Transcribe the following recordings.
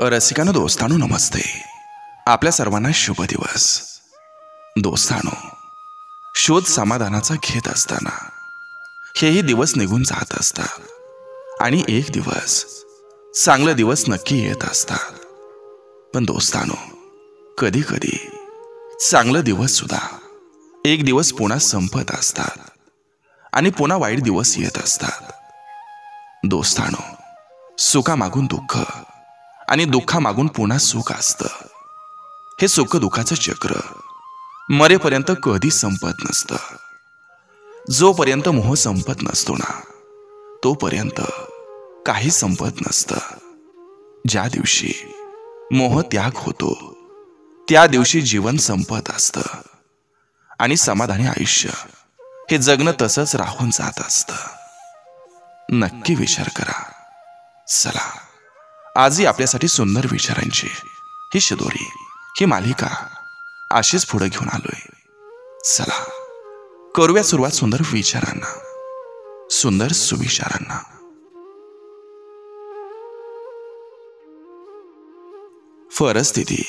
रसिकांनो, दोस्तांनो, नमस्ते. आपल्या सर्वांना शुभ दिवस. दोस्तांनो, शोध समाधानाचा घेत असताना हेही दिवस निघून जात असतात आणि एक दिवस चांगले दिवस नक्की येत असतात. पण दोस्तांनो, कधी कधी चांगले दिवस सुद्धा एक दिवस पुन्हा संपत असतात आणि पुन्हा वाईट दिवस येत असतात. दोस्तांनो, सुखामागून दुःख आणि दुःखामागून पुन्हा सुख असतं. हे सुख दुःखाचं चक्र मरेपर्यंत कधी संपत नसतं. जोपर्यंत मोह संपत नसतो ना, तोपर्यंत काही संपत नसतं. ज्या दिवशी मोह त्याग होतो त्या दिवशी जीवन संपत असतं आणि समाधानी आयुष्य हे जगणं तसंच राहून जात असतं. नक्की विचार करा. चला, आजही आपल्यासाठी सुंदर विचारांची ही शिदोरी, ही मालिका अशीच पुढे घेऊन आलोय. चला, करूया सुरुवात सुंदर विचारांना, सुंदर सुविचारांना. परिस्थिती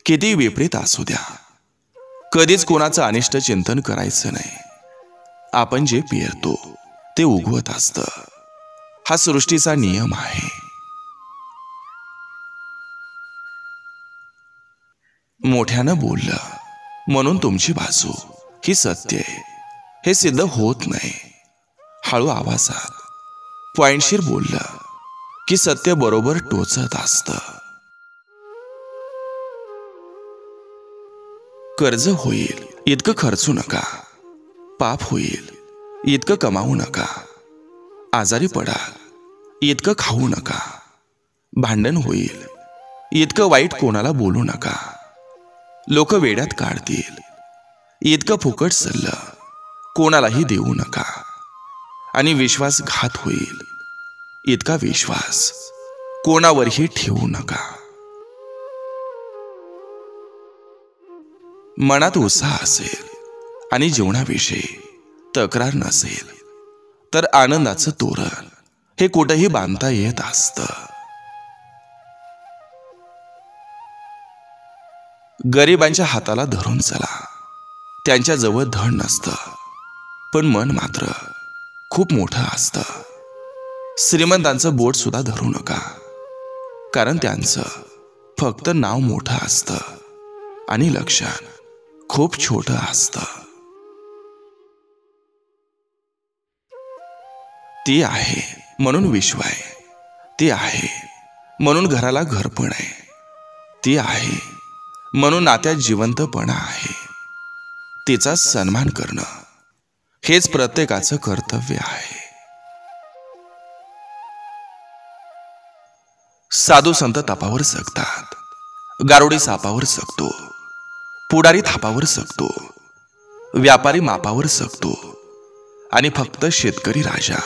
किती विपरीत असू द्या, कधीच कोणाचं अनिष्ट चिंतन करायचं नाही. आपण जे पेरतो ते उगवत असतं. हा सृष्टीचा नियम आहे. मोठ्यानं बोललं म्हणून तुमची बाजू ही सत्य आहे हे सिद्ध होत नाही. हळू आवाजात पॉइंटशीर बोललं की सत्य बरोबर टोचत असतं. कर्ज होईल इतकं खर्चू नका, पाप होईल इतकं कमावू नका, आजारी पडाल इतकं खाऊ नका, भांडण होईल इतकं वाईट कोणाला बोलू नका, लोक वेड्यात काढतील इतकं फुकट सल्लं कोणालाही देऊ नका, आणि विश्वासघात होईल इतका विश्वास कोणावरही ठेवू नका. मनात उत्साह असेल आणि जीवनाविषयी तक्रार नसेल तर आनंदाचं तोरण हे कुठेही बांधता येत असतं. गरिबांच्या हाताला धरून चला, त्यांच्याजवळ धन नसतं पण मन मात्र खूप मोठं असतं. श्रीमंतांचं बोट सुद्धा धरू नका, कारण त्यांचं फक्त नाव मोठं असतं आणि लक्षण खूप छोटं असतं. ती आहे म्हणून विश्व आहे, ती आहे म्हणून घराला घरपण आहे, ती आहे म्हणून नात्यात जिवंतपणा आहे. तिचा सन्मान करणं हेच प्रत्येकाचं कर्तव्य आहे. साधू संत तपावर जगतात, गारुडी सापावर जगतो, पुढारी थापावर जगतो, व्यापारी मापावर जगतो, आणि फक्त शेतकरी राजा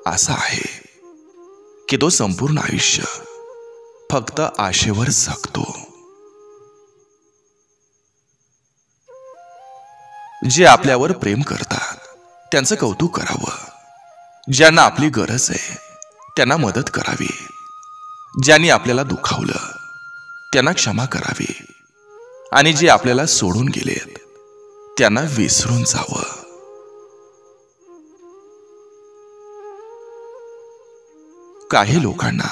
असा आहे की तो संपूर्ण आयुष्य फक्त आशेवर जगतो. जे आपल्यावर प्रेम करतात त्यांचं कौतुक करावं, ज्यांना आपली गरज आहे त्यांना मदत करावी, ज्यांनी आपल्याला दुखावलं त्यांना क्षमा करावी, आणि जे आपल्याला सोडून गेलेत त्यांना विसरून जावं. काही लोकांना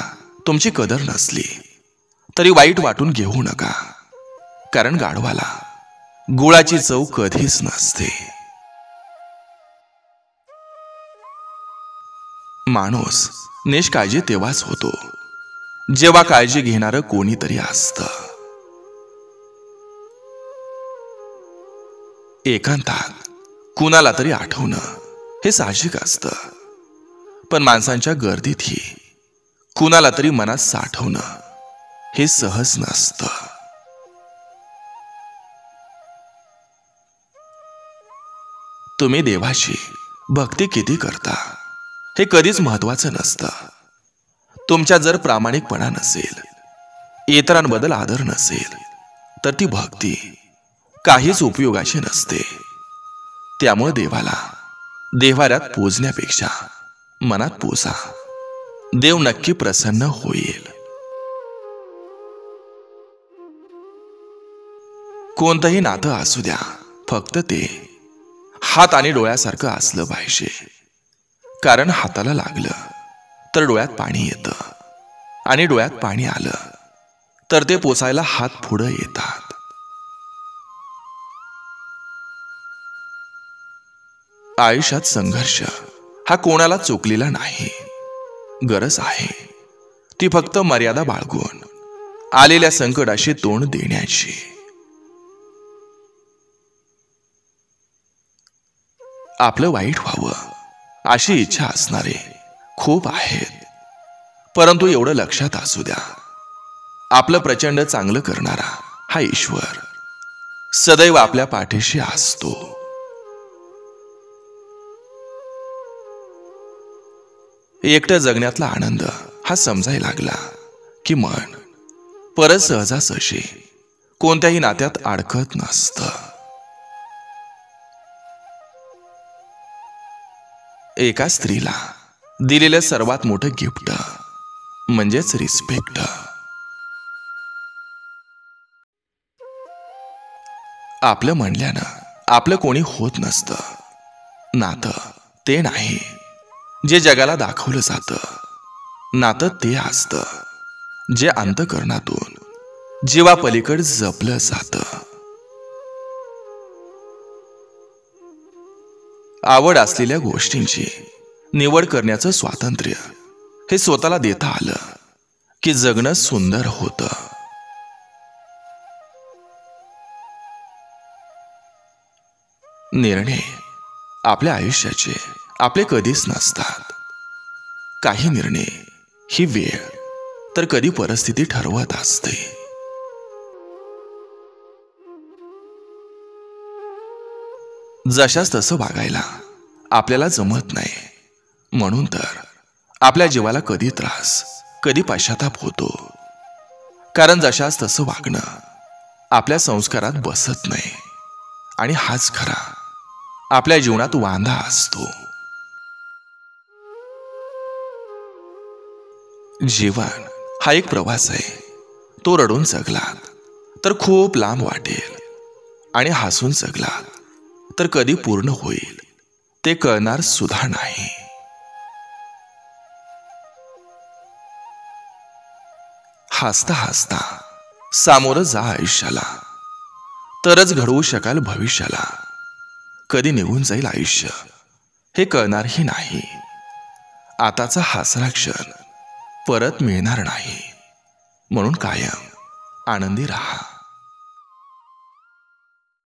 तुमची कदर नसली तरी वाईट वाटून घेऊ नका, कारण गाढवाला गुळाची चव कधीच नसते. माणूस निष्काळजी तेव्हाच होतो जेव्हा काळजी घेणारं कोणीतरी असतं. एकांतात कुणाला तरी आठवणं हे साहजिक असतं, पण माणसांच्या गर्दीतही कुणाला तरी मनात साठवणं हे सहज नसतं. तुम्ही देवाची भक्ती किती करता हे कधीच महत्वाचं नसतं. तुमच्या जर प्रामाणिकपणा नसेल, इतरांबद्दल आदर नसेल, तर ती भक्ती काहीच उपयोगाची नसते. त्यामुळे देवाला देव्हाऱ्यात पूजण्यापेक्षा मनात पूजा, देव नक्की प्रसन्न होईल. कोणतंही नातं असू द्या, फक्त ते हात आणि डोळ्यासारखं असलं पाहिजे. कारण हाताला लागलं तर डोळ्यात पाणी येतं, आणि डोळ्यात पाणी आलं तर ते पोसायला हात पुढं येतात. आयुष्यात संघर्ष हा कोणाला चुकलेला नाही. गरज आहे ती फक्त मर्यादा बाळगून आलेल्या संकटाशी तोंड देण्याची. आपलं वाईट व्हावं अशी इच्छा असणारे खूप आहेत, परंतु एवढं लक्षात असू द्या, आपलं प्रचंड चांगलं करणारा हा ईश्वर सदैव आपल्या पाठीशी असतो. एकटं जगण्यातला आनंद हा समजायला लागला की मन परत सहजासहजी कोणत्याही नात्यात अडकत नसतं. एका स्त्रीला दिलेलं सर्वात मोठं गिफ्ट म्हणजेच रिस्पेक्ट. आपलं म्हणल्यानं आपलं कोणी होत नसतं. नातं ते नाही जे जगाला दाखवलं जातं. नातं ते असतं जे अंतःकरणातून जीवापलीकडे जपलं जातं. आवड असलेल्या गोष्टींची निवड करण्याचं स्वातंत्र्य हे स्वतःला देता आलं की जगणं सुंदर होतं. निर्णय आपल्या आयुष्याचे आपले कधीच नसतात. काही निर्णय ही वेळ तर कधी परिस्थिती ठरवत असते. जशास तसं वागायला आपल्याला जमत नाही, म्हणून तर आपल्या जीवाला कधी त्रास कधी पश्चाताप होतो. कारण जशास तसं वागणं आपल्या संस्कारात बसत नाही, आणि हाच खरा आपल्या जीवनात वांधा असतो. जीवन हा एक प्रवास आहे. तो रडून जगलात तर खूप लांब वाटेल, आणि हसून जगलात तर कधी पूर्ण होईल ते कळणार सुद्धा नाही. हसता हसता सामोरं जा आयुष्याला, तरच घडवू शकाल भविष्याला. कधी निघून जाईल आयुष्य हे कळणारही नाही. आताचा हसरा क्षण परत मिळणार नाही, म्हणून कायम आनंदी राहा.